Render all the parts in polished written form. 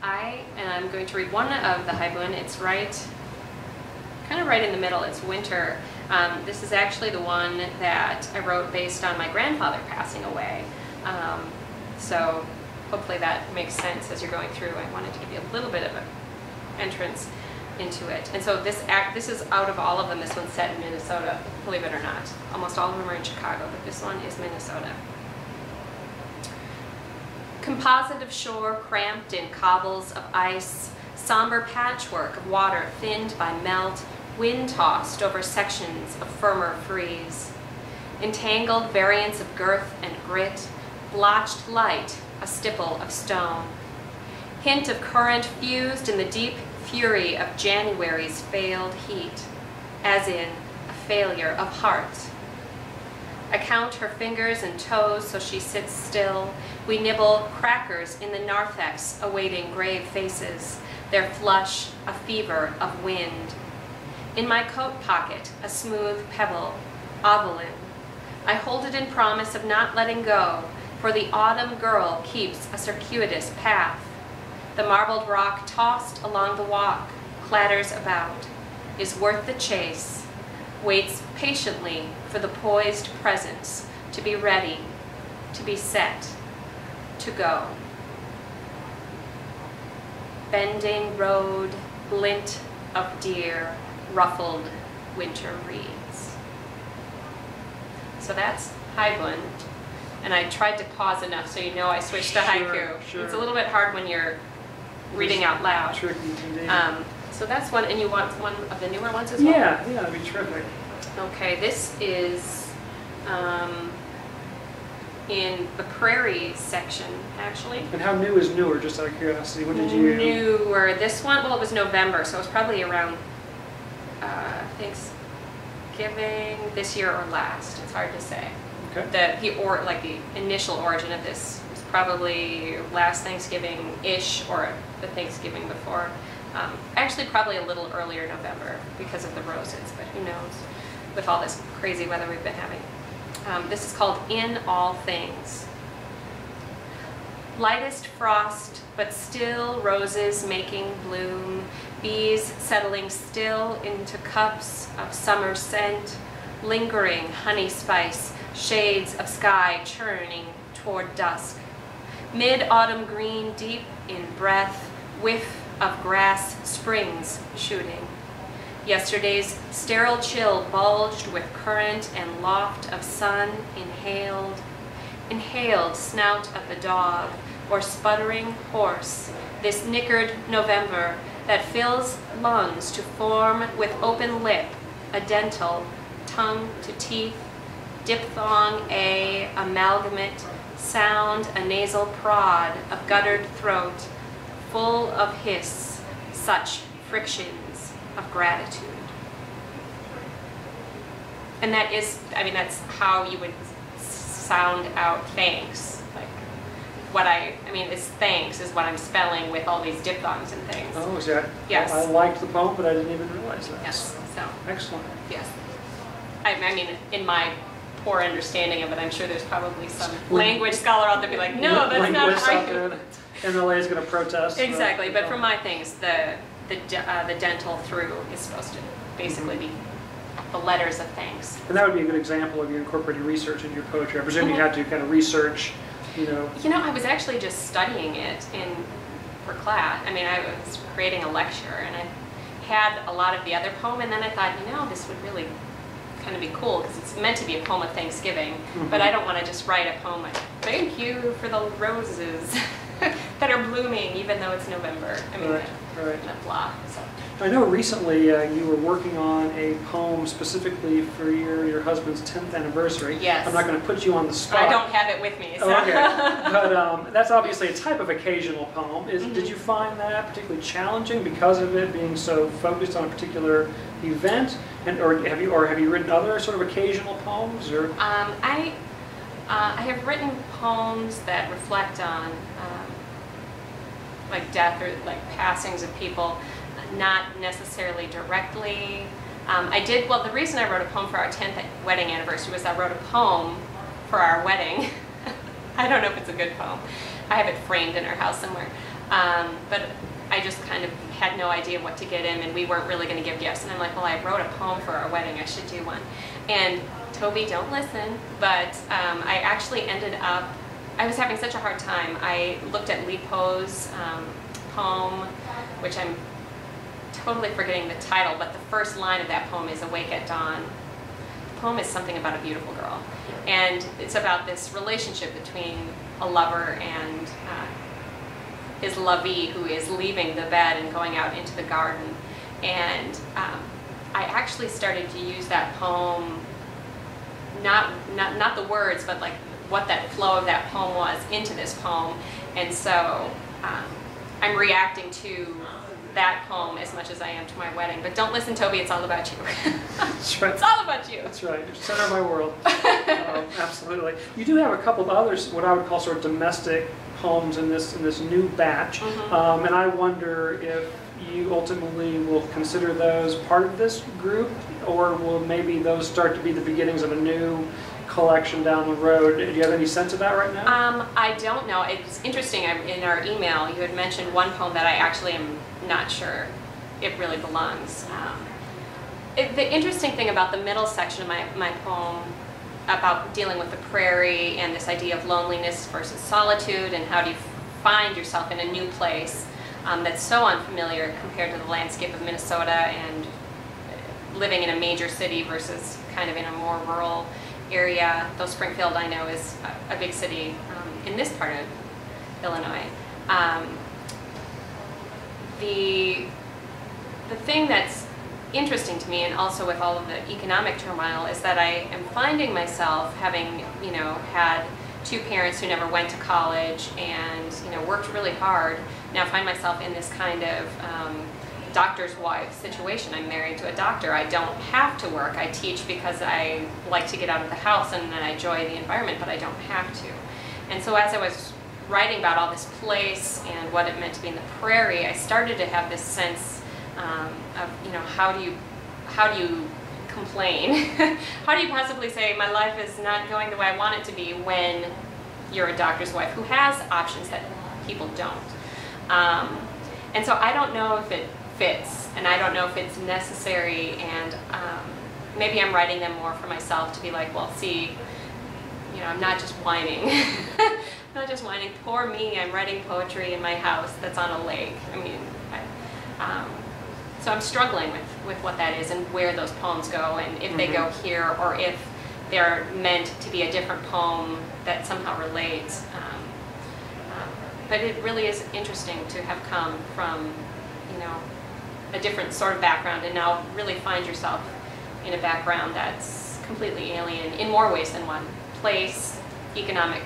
I am going to read one of the Haibun. It's kind of right in the middle. It's winter. This is actually the one that I wrote based on my grandfather passing away. So hopefully that makes sense as you're going through. I wanted to give you a little bit of an entrance into it. And so this is out of all of them, this one's set in Minnesota, believe it or not. Almost all of them are in Chicago, but this one is Minnesota. Composite of shore cramped in cobbles of ice, somber patchwork of water thinned by melt, wind-tossed over sections of firmer freeze. Entangled variants of girth and grit, blotched light, a stipple of stone. Hint of current fused in the deep fury of January's failed heat, as in a failure of heart. I count her fingers and toes so she sits still. We nibble crackers in the narthex awaiting grave faces, their flush a fever of wind. In my coat pocket, a smooth pebble, ovalin. I hold it in promise of not letting go, for the autumn girl keeps a circuitous path. The marbled rock tossed along the walk, clatters about, is worth the chase, waits patiently for the poised presence to be ready, to be set, to go. Bending road, glint of deer, ruffled winter reeds. So that's Haibun, and I tried to pause enough so you know I switched to haiku. Sure. It's a little bit hard when you're reading out loud. Tricky indeed. So that's one, and you want one of the newer ones as well? Yeah, that'd be terrific. Okay, this is in the prairie section, actually. And how new is newer, just out of curiosity? When did you... Newer. This one, well, it was November, so it was probably around Thanksgiving this year or last. It's hard to say. Okay. The initial origin of this was probably last Thanksgiving-ish or the Thanksgiving before. Actually, probably a little earlier November because of the roses, but who knows with all this crazy weather we've been having. This is called In All Things. Lightest frost, but still roses making bloom, bees settling still into cups of summer scent, lingering honey spice, shades of sky churning toward dusk. Mid-autumn green deep in breath, whiff of grass springs shooting. Yesterday's sterile chill bulged with current and loft of sun inhaled. Inhaled snout of the dog or sputtering horse. This knickered November that fills lungs to form with open lip, a dental, tongue to teeth, diphthong a, amalgamate, sound a nasal prod of guttered throat, full of hiss, such frictions of gratitude. And that is, I mean, that's how you would sound out thanks. Like, this thanks is what I'm spelling with all these diphthongs and things. Oh, is that? Yes. I liked the poem, but I didn't even realize that. Yes, so. Excellent. Yes. I mean, in my poor understanding of it, I'm sure there's probably some language scholar out there be like, no, that's not right. MLA is going to protest. Exactly, but for my things, the dental through is supposed to basically be the letters of thanks. And that would be a good example of you incorporating research into your poetry. I presume you had to kind of research, You know, I was actually just studying it for class. I mean, I was creating a lecture, and I had a lot of the other poem, and then I thought, this would really kind of be cool, because it's meant to be a poem of Thanksgiving, but I don't want to just write a poem like, thank you for the roses that are blooming, even though it's November. I mean, right. Blah. So. I know recently you were working on a poem specifically for your husband's 10th anniversary. Yes. I'm not going to put you on the spot. I don't have it with me. So. Oh, okay. But that's obviously a type of occasional poem. Did you find that particularly challenging because of it being so focused on a particular event? Or have you written other sort of occasional poems? Or I have written poems that reflect on like death or like passings of people. Not necessarily directly. The reason I wrote a poem for our 10th wedding anniversary was I wrote a poem for our wedding. I don't know if it's a good poem. I have it framed in our house somewhere. But I just kind of had no idea what to get him, and we weren't really going to give gifts. And I'm like, well, I wrote a poem for our wedding. I should do one. And Toby, don't listen, but I actually ended up, I was having such a hard time. I looked at Li Po's poem, which I'm totally forgetting the title, but the first line of that poem is Awake at Dawn. The poem is something about a beautiful girl. And it's about this relationship between a lover and his lovey, who is leaving the bed and going out into the garden. And I actually started to use that poem, not the words, but like what that flow of that poem was into this poem. And so I'm reacting to that poem as much as I am to my wedding. But don't listen, Toby, it's all about you. That's right. It's all about you. That's right. You're the center of my world. Absolutely. You do have a couple of others, what I would call sort of domestic poems in this new batch. And I wonder if you ultimately will consider those part of this group, or will maybe those start to be the beginnings of a new collection down the road? Do you have any sense of that right now? I don't know. It's interesting. In our email, you had mentioned one poem that I actually am not sure it really belongs. The interesting thing about the middle section of my poem, about dealing with the prairie and this idea of loneliness versus solitude, and how do you find yourself in a new place that's so unfamiliar compared to the landscape of Minnesota, and living in a major city versus kind of in a more rural area. Though Springfield, I know, is a big city in this part of Illinois. The thing that's interesting to me, and also with all of the economic turmoil, is that I am finding myself having, had two parents who never went to college and, worked really hard. Now I find myself in this kind of doctor's wife situation. I'm married to a doctor. I don't have to work. I teach because I like to get out of the house and I enjoy the environment, but I don't have to. And so as I was writing about all this place and what it meant to be in the prairie, I started to have this sense of, how do you complain? How do you possibly say my life is not going the way I want it to be when you're a doctor's wife who has options that people don't? And so I don't know if it fits, and I don't know if it's necessary, and maybe I'm writing them more for myself to be like, well, see, I'm not just whining. I'm not just whining, poor me, I'm writing poetry in my house that's on a lake. I mean, so I'm struggling with what that is and where those poems go, and if they go here, or if they're meant to be a different poem that somehow relates. But it really is interesting to have come from, a different sort of background, and now really find yourself in a background that's completely alien in more ways than one. Place, economic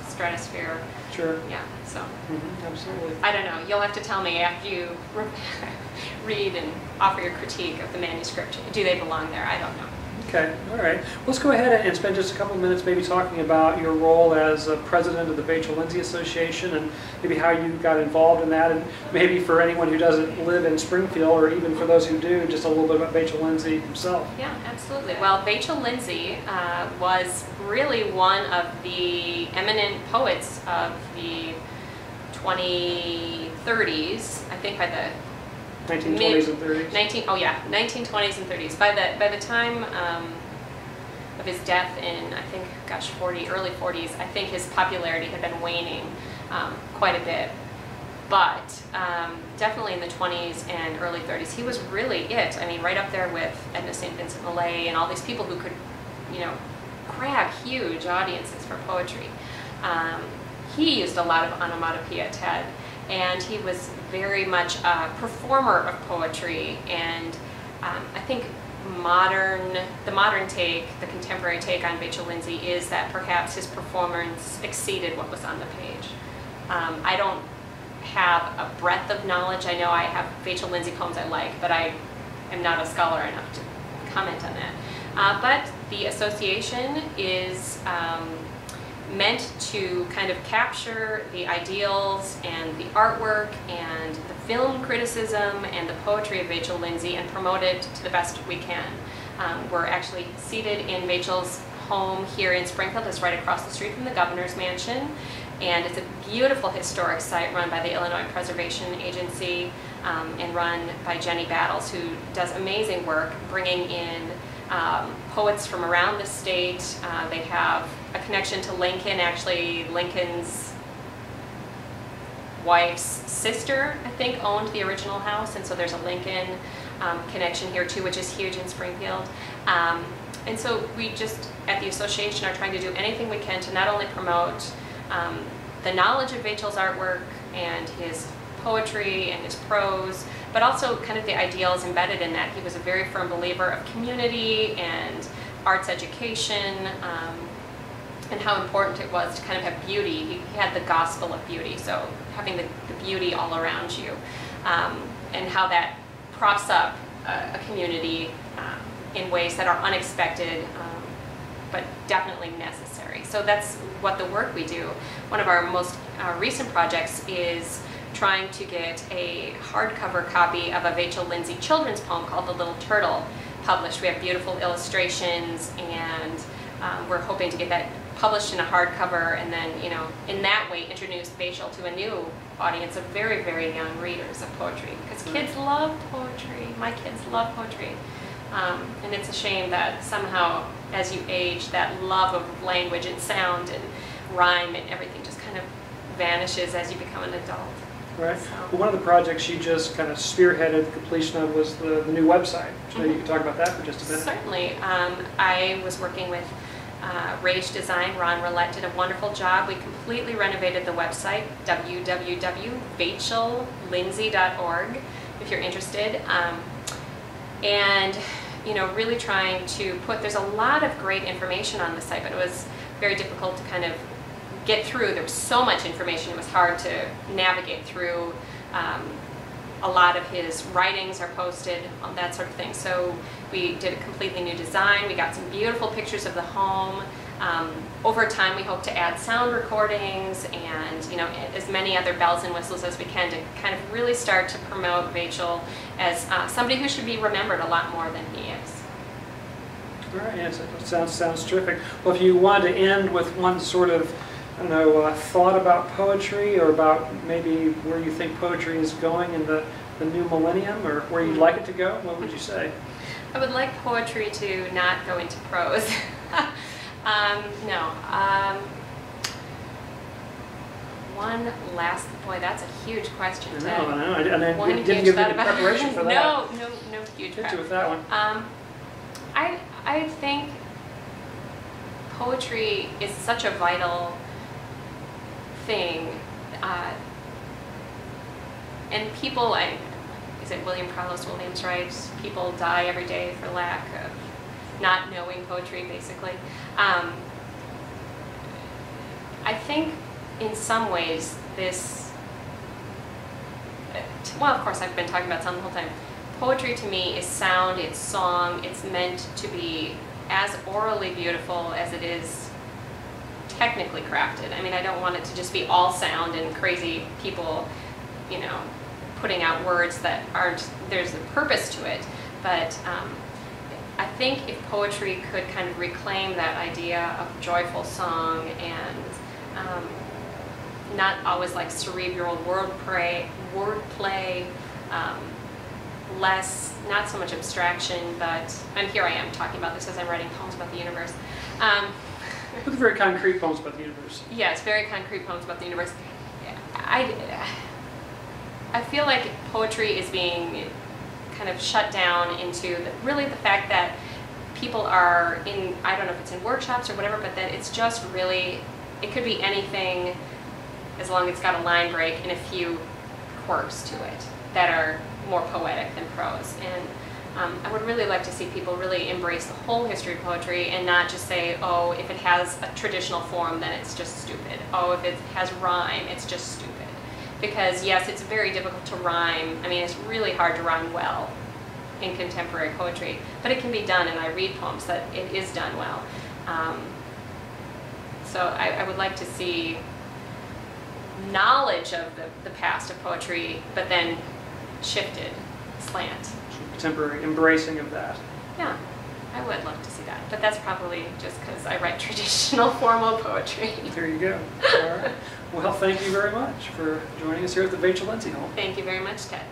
stratosphere. Sure. Yeah, so. Absolutely. I don't know. You'll have to tell me after you read and offer your critique of the manuscript. Do they belong there? I don't know. Okay, all right. Let's go ahead and spend just a couple of minutes maybe talking about your role as president of the Vachel Lindsay Association, and maybe how you got involved in that, and maybe for anyone who doesn't live in Springfield, or even for those who do, just a little bit about Vachel Lindsay himself. Yeah, absolutely. Well, Vachel Lindsay was really one of the eminent poets of the 2030s, I think by the 1920s and 30s. 1920s and 30s. By the time of his death in, I think, early 40s, I think his popularity had been waning quite a bit. But definitely in the 20s and early 30s, he was really it. I mean, right up there with Edna St. Vincent Millay and all these people who could, grab huge audiences for poetry. He used a lot of onomatopoeia, Ted. And he was very much a performer of poetry, and I think the modern take, the contemporary take on Vachel Lindsay is that perhaps his performance exceeded what was on the page. I don't have a breadth of knowledge. I know I have Vachel Lindsay poems I like, but I am not a scholar enough to comment on that. But the association is meant to kind of capture the ideals and the artwork and the film criticism and the poetry of Vachel Lindsay and promote it to the best we can. We're actually seated in Vachel's home here in Springfield. It's right across the street from the governor's mansion, And it's a beautiful historic site run by the Illinois Preservation Agency and run by Jenny Battles, who does amazing work bringing in poets from around the state. They have a connection to Lincoln. Actually, Lincoln's wife's sister, I think, owned the original house, and so there's a Lincoln connection here too, which is huge in Springfield. And so we just, at the association, are trying to do anything we can to not only promote the knowledge of Vachel's artwork and his poetry and his prose, but also kind of the ideals embedded in that. He was a very firm believer of community and arts education, and how important it was to kind of have beauty. He had the gospel of beauty, so having the beauty all around you, and how that props up a community in ways that are unexpected, but definitely necessary. So that's what the work we do. One of our most recent projects is trying to get a hardcover copy of a Vachel Lindsay children's poem called The Little Turtle published. We have beautiful illustrations, and we're hoping to get that published in a hardcover, and then, you know, in that way introduce Vachel to a new audience of very, very young readers of poetry, because kids love poetry. My kids love poetry. And it's a shame that somehow, as you age, that love of language and sound and rhyme and everything just kind of vanishes as you become an adult. Right. So. Well, one of the projects you just kind of spearheaded the completion of was the new website. So maybe you could talk about that for just a minute. Certainly. I was working with Rage Design. Ron Roulette did a wonderful job. We completely renovated the website, www.vachellindsay.org, if you're interested. And, you know, really trying to put, there's a lot of great information on the site, but it was very difficult to kind of get through. There was so much information, it was hard to navigate through. A lot of his writings are posted, that sort of thing. So we did a completely new design. We got some beautiful pictures of the home. Over time, we hope to add sound recordings and, you know, as many other bells and whistles as we can to kind of really start to promote Vachel as somebody who should be remembered a lot more than he is. All right, yes, it sounds terrific. Well, if you wanted to end with one sort of, I don't know, thought about poetry, or about maybe where you think poetry is going in the new millennium, or where you'd like it to go, what would you say? I would like poetry to not go into prose. One last, boy, that's a huge question. I know. I didn't give you any preparation for that. No huge Hit you with that one. I think poetry is such a vital thing, and people, is it William Carlos Williams writes, people die every day for lack of not knowing poetry, basically. I think in some ways this, well, of course I've been talking about sound the whole time. Poetry to me is sound, it's song, it's meant to be as orally beautiful as it is technically crafted. I mean, I don't want it to just be all sound and crazy people, you know, putting out words that aren't, there's a purpose to it. But I think if poetry could kind of reclaim that idea of joyful song and not always like cerebral wordplay, less, not so much abstraction, but, and here I am talking about this as I'm writing poems about the universe. With very concrete poems about the universe. Yeah, it's very concrete poems about the universe. I feel like poetry is being kind of shut down into really the fact that people are in, I don't know if it's in workshops or whatever, but that it's just really, it could be anything as long as it's got a line break and a few quirks to it that are more poetic than prose. And I would really like to see people really embrace the whole history of poetry and not just say, oh, if it has a traditional form, then it's just stupid. Oh, if it has rhyme, it's just stupid. Because yes, it's very difficult to rhyme. I mean, it's really hard to rhyme well in contemporary poetry, but it can be done, and I read poems that it is done well. So I would like to see knowledge of the past of poetry, but then shifted, slant. Contemporary embracing of that. Yeah. I would love to see that, but that's probably just because I write traditional formal poetry. There you go. All right. Well, thank you very much for joining us here at the Vachel Lindsay Home. Thank you very much, Ted.